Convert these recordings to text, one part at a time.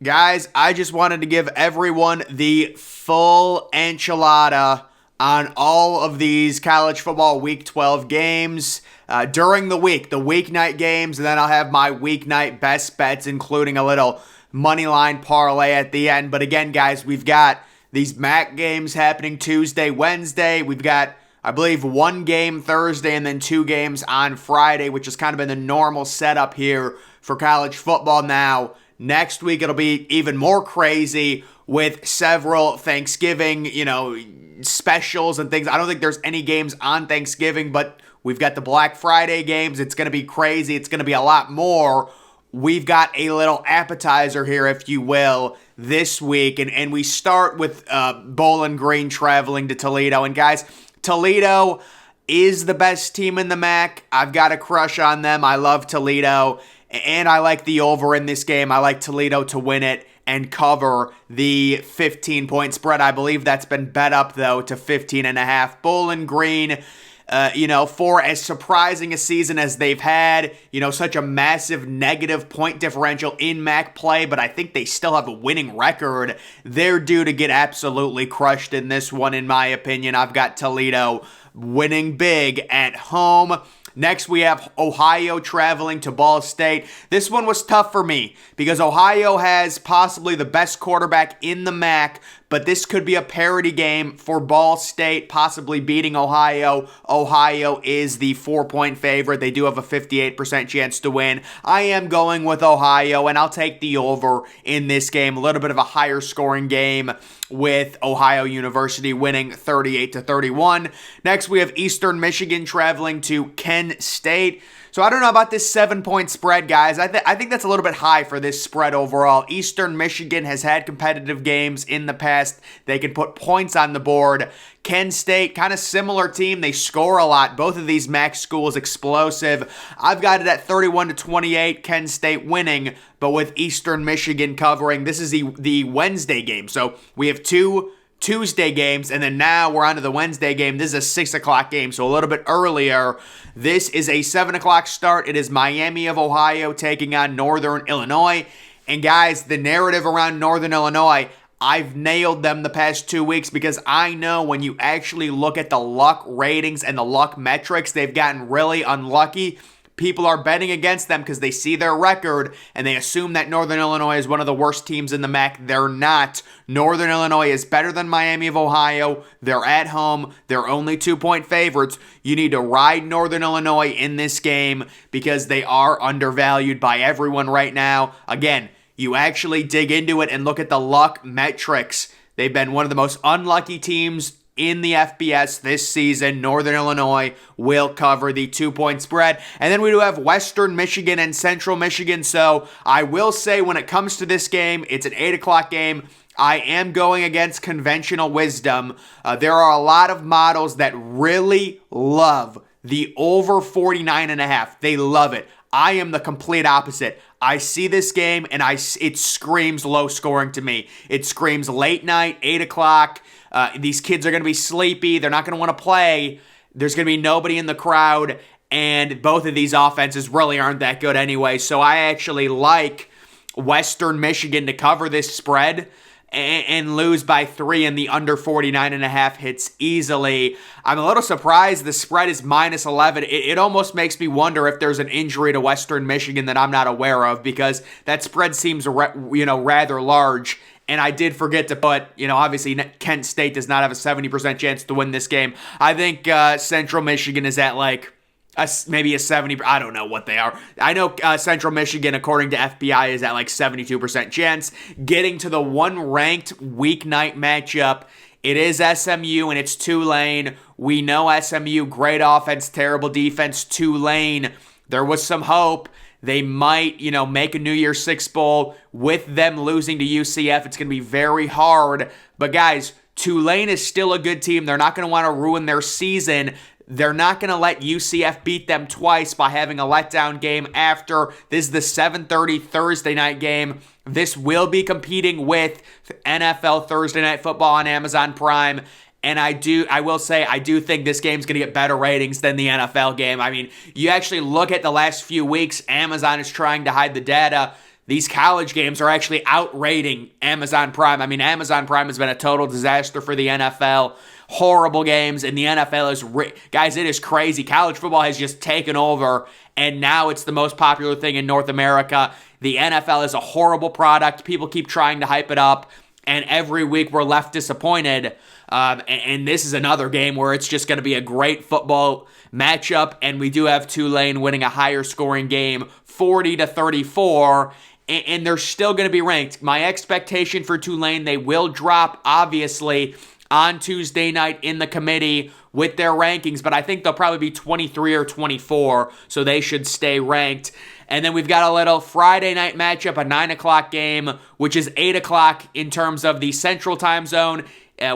Guys, I just wanted to give everyone the full enchilada on all of these college football Week 12 games during the week, the weeknight games, and then I'll have my weeknight best bets, including a little money line parlay at the end. But again, guys, we've got these MAC games happening Tuesday, Wednesday. We've got, I believe, one game Thursday and then two games on Friday, which has kind of been the normal setup here for college football now. Next week, it'll be even more crazy with several Thanksgiving, specials and things. I don't think there's any games on Thanksgiving, but we've got the Black Friday games. It's going to be crazy. It's going to be a lot more. We've got a little appetizer here, if you will, this week. And we start with Bowling Green traveling to Toledo. And guys, Toledo is the best team in the MAC. I've got a crush on them. I love Toledo. And I like the over in this game. I like Toledo to win it and cover the 15-point spread. I believe that's been bet up, though, to 15.5. Bowling Green, for as surprising a season as they've had, such a massive negative point differential in MAC play, but I think they still have a winning record. They're due to get absolutely crushed in this one, in my opinion. I've got Toledo winning big at home. Next, we have Ohio traveling to Ball State. This one was tough for me because Ohio has possibly the best quarterback in the MAC, but this could be a parity game for Ball State, possibly beating Ohio. Ohio is the 4-point favorite. They do have a 58% chance to win. I am going with Ohio, and I'll take the over in this game. A little bit of a higher scoring game with Ohio University winning 38-31. Next, we have Eastern Michigan traveling to Kent State. So I don't know about this 7-point spread, guys. I think that's a little bit high for this spread overall. Eastern Michigan has had competitive games in the past. They can put points on the board. Kent State, kind of similar team. They score a lot. Both of these MAC schools explosive. I've got it at 31-28, Kent State winning, but with Eastern Michigan covering. This is the Wednesday game. So we have two Tuesday games, and then now we're on to the Wednesday game. This is a 6 o'clock game, so a little bit earlier. This is a 7 o'clock start. It is Miami of Ohio taking on Northern Illinois. And guys, the narrative around Northern Illinois, I've nailed them the past 2 weeks because I know when you actually look at the luck ratings and the luck metrics, they've gotten really unlucky. People are betting against them because they see their record and they assume that Northern Illinois is one of the worst teams in the MAC. They're not. Northern Illinois is better than Miami of Ohio. They're at home. They're only 2-point favorites. You need to ride Northern Illinois in this game because they are undervalued by everyone right now. Again, you actually dig into it and look at the luck metrics. They've been one of the most unlucky teams in the FBS this season. Northern Illinois will cover the 2-point spread. And then we do have Western Michigan and Central Michigan. So I will say when it comes to this game, it's an 8 o'clock game. I am going against conventional wisdom. There are a lot of models that really love the over 49.5. They love it. I am the complete opposite. I see this game and it screams low scoring to me. It screams late night, 8 o'clock. These kids are going to be sleepy. They're not going to want to play. There's going to be nobody in the crowd. And both of these offenses really aren't that good anyway. So I actually like Western Michigan to cover this spread and lose by 3, and the under 49.5 hits easily. I'm a little surprised the spread is minus 11. It almost makes me wonder if there's an injury to Western Michigan that I'm not aware of because that spread seems rather large. And I did forget to put, obviously Kent State does not have a 70% chance to win this game. I think Central Michigan is at maybe a 70, I don't know what they are. I know Central Michigan, according to FBI, is at 72% chance. Getting to the one-ranked weeknight matchup, it is SMU and it's Tulane. We know SMU, great offense, terrible defense. Tulane, there was some hope. They might, make a New Year's Six Bowl. With them losing to UCF, it's going to be very hard. But guys, Tulane is still a good team. They're not going to want to ruin their season. They're not going to let UCF beat them twice by having a letdown game after. This is the 7:30 Thursday night game. This will be competing with NFL Thursday Night Football on Amazon Prime. And I will say, I do think this game's going to get better ratings than the NFL game. I mean, you actually look at the last few weeks, Amazon is trying to hide the data. These college games are actually outrating Amazon Prime. I mean, Amazon Prime has been a total disaster for the NFL. Horrible games, and the NFL is, guys, it is crazy. College football has just taken over, and now it's the most popular thing in North America. The NFL is a horrible product. People keep trying to hype it up, and every week we're left disappointed. And this is another game where it's just going to be a great football matchup, and we do have Tulane winning a higher scoring game, 40-34, and they're still going to be ranked. My expectation for Tulane, they will drop, obviously, on Tuesday night in the committee with their rankings, but I think they'll probably be 23 or 24, so they should stay ranked. And then we've got a little Friday night matchup, a 9 o'clock game, which is 8 o'clock in terms of the Central Time Zone,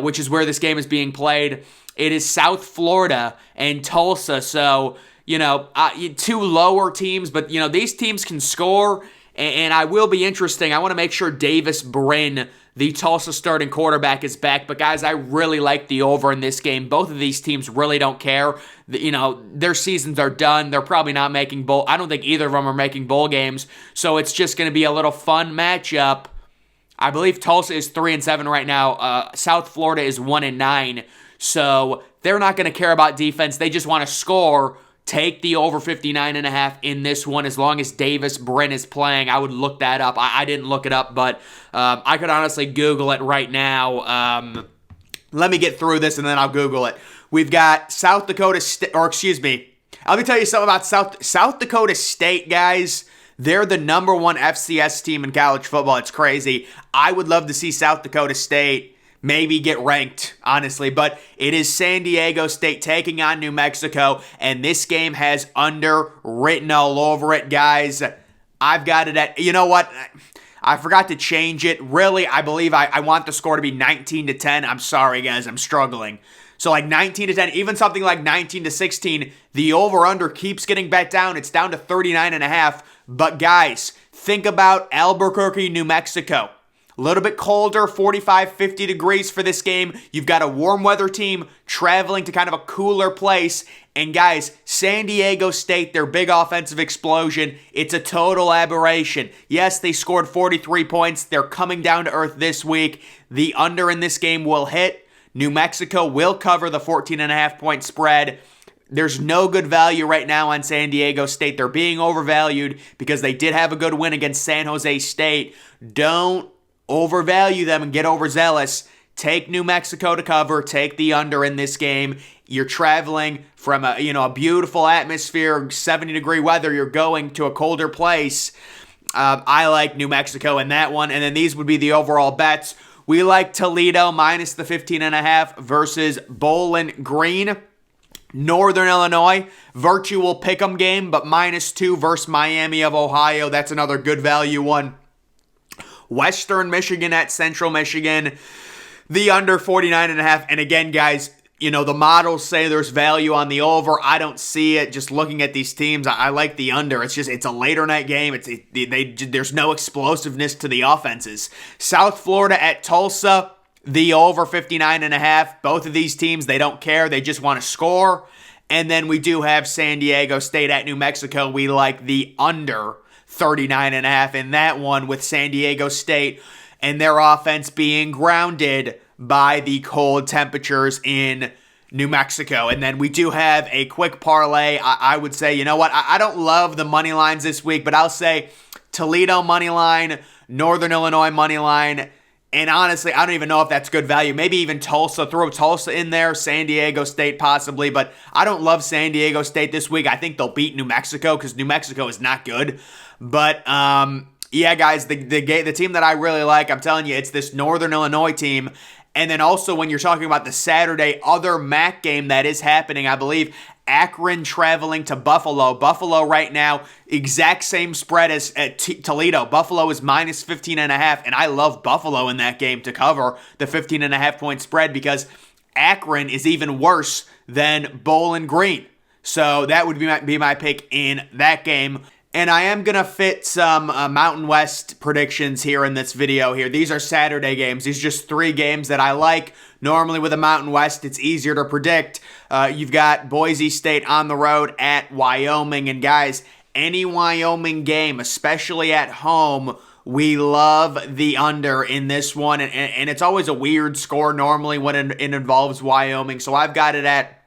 which is where this game is being played. It is South Florida and Tulsa, so, two lower teams, but, these teams can score, and I will be interesting. I want to make sure Davis Brin, the Tulsa starting quarterback, is back. But, guys, I really like the over in this game. Both of these teams really don't care. Their seasons are done. They're probably not making bowl. I don't think either of them are making bowl games. So it's just going to be a little fun matchup. I believe Tulsa is 3-7 right now. South Florida is 1-9. So they're not going to care about defense. They just want to score. Take the over 59.5 in this one as long as Davis Brin is playing. I would look that up. I didn't look it up, but I could honestly Google it right now. Let me get through this and then I'll Google it. We've got South Dakota State, let me tell you something about South Dakota State, guys. They're the number one FCS team in college football. It's crazy. I would love to see South Dakota State maybe get ranked, honestly. But it is San Diego State taking on New Mexico, and this game has under written all over it, guys. I've got it at, you know what? I forgot to change it. Really, I believe I want the score to be 19-10. I'm sorry, guys. I'm struggling. So like 19-10, even something like 19-16, the over-under keeps getting bet down. It's down to 39.5. But guys, think about Albuquerque, New Mexico. A little bit colder, 45, 50 degrees for this game. You've got a warm weather team traveling to kind of a cooler place. And guys, San Diego State, their big offensive explosion, it's a total aberration. Yes, they scored 43 points. They're coming down to earth this week. The under in this game will hit. New Mexico will cover the 14.5 point spread. There's no good value right now on San Diego State. They're being overvalued because they did have a good win against San Jose State. Don't overvalue them and get overzealous. Take New Mexico to cover. Take the under in this game. You're traveling from a beautiful atmosphere, 70-degree weather. You're going to a colder place. I like New Mexico in that one. And then these would be the overall bets. We like Toledo minus the 15.5 versus Bowling Green. Northern Illinois, virtual pick'em game, but -2 versus Miami of Ohio. That's another good value one. Western Michigan at Central Michigan, the under 49.5. And again, guys, the models say there's value on the over. I don't see it. Just looking at these teams, I like the under. It's a later night game. There's no explosiveness to the offenses. South Florida at Tulsa, the over 59.5. Both of these teams, they don't care. They just want to score. And then we do have San Diego State at New Mexico. We like the under 39.5 in that one with San Diego State and their offense being grounded by the cold temperatures in New Mexico. And then we do have a quick parlay. I would say, you know what? I don't love the money lines this week, but I'll say Toledo money line, Northern Illinois money line. And honestly, I don't even know if that's good value. Maybe even Tulsa. Throw Tulsa in there. San Diego State possibly. But I don't love San Diego State this week. I think they'll beat New Mexico because New Mexico is not good. But, yeah, guys, the team that I really like, I'm telling you, it's this Northern Illinois team. And then also when you're talking about the Saturday other MAC game that is happening, I believe Akron traveling to Buffalo. Buffalo right now, exact same spread as at Toledo. Buffalo is minus 15.5, and I love Buffalo in that game to cover the 15.5 point spread because Akron is even worse than Bowling Green. So that would be my pick in that game. And I am going to fit some Mountain West predictions here in this video here. These are Saturday games. These are just 3 games that I like. Normally with the Mountain West, it's easier to predict. You've got Boise State on the road at Wyoming. And guys, any Wyoming game, especially at home, we love the under in this one. And it's always a weird score normally when it involves Wyoming. So I've got it at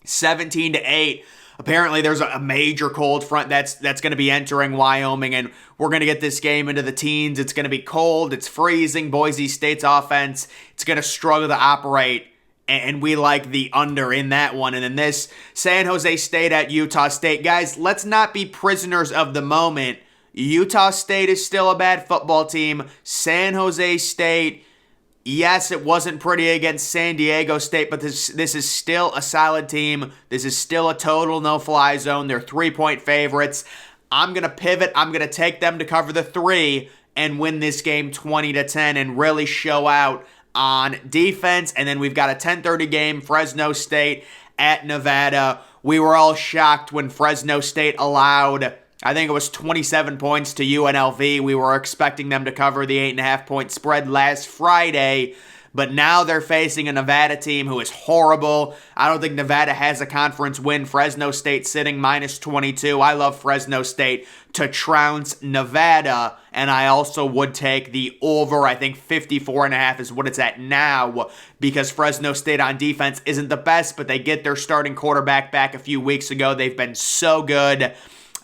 17-8. Apparently, there's a major cold front that's going to be entering Wyoming, and we're going to get this game into the teens. It's going to be cold. It's freezing. Boise State's offense, it's going to struggle to operate, and we like the under in that one. And then this San Jose State at Utah State. Guys, let's not be prisoners of the moment. Utah State is still a bad football team. San Jose State, yes, it wasn't pretty against San Diego State, but this is still a solid team. This is still a total no-fly zone. They're 3-point favorites. I'm going to pivot. I'm going to take them to cover the 3 and win this game 20-10 and really show out on defense. And then we've got a 10:30 game, Fresno State at Nevada. We were all shocked when Fresno State allowed, I think it was 27 points to UNLV. We were expecting them to cover the 8.5-point spread last Friday, but now they're facing a Nevada team who is horrible. I don't think Nevada has a conference win. Fresno State sitting -22. I love Fresno State to trounce Nevada, and I also would take the over. I think 54.5 is what it's at now, because Fresno State on defense isn't the best, but they get their starting quarterback back a few weeks ago. They've been so good.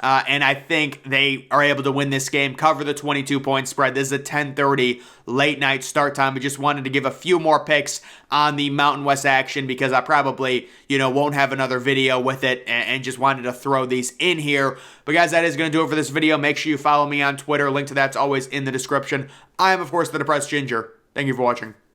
And I think they are able to win this game, cover the 22-point spread. This is a 10:30 late night start time. We just wanted to give a few more picks on the Mountain West action because I probably, won't have another video with it and just wanted to throw these in here. But guys, that is going to do it for this video. Make sure you follow me on Twitter. Link to that's always in the description. I am, of course, the Depressed Ginger. Thank you for watching.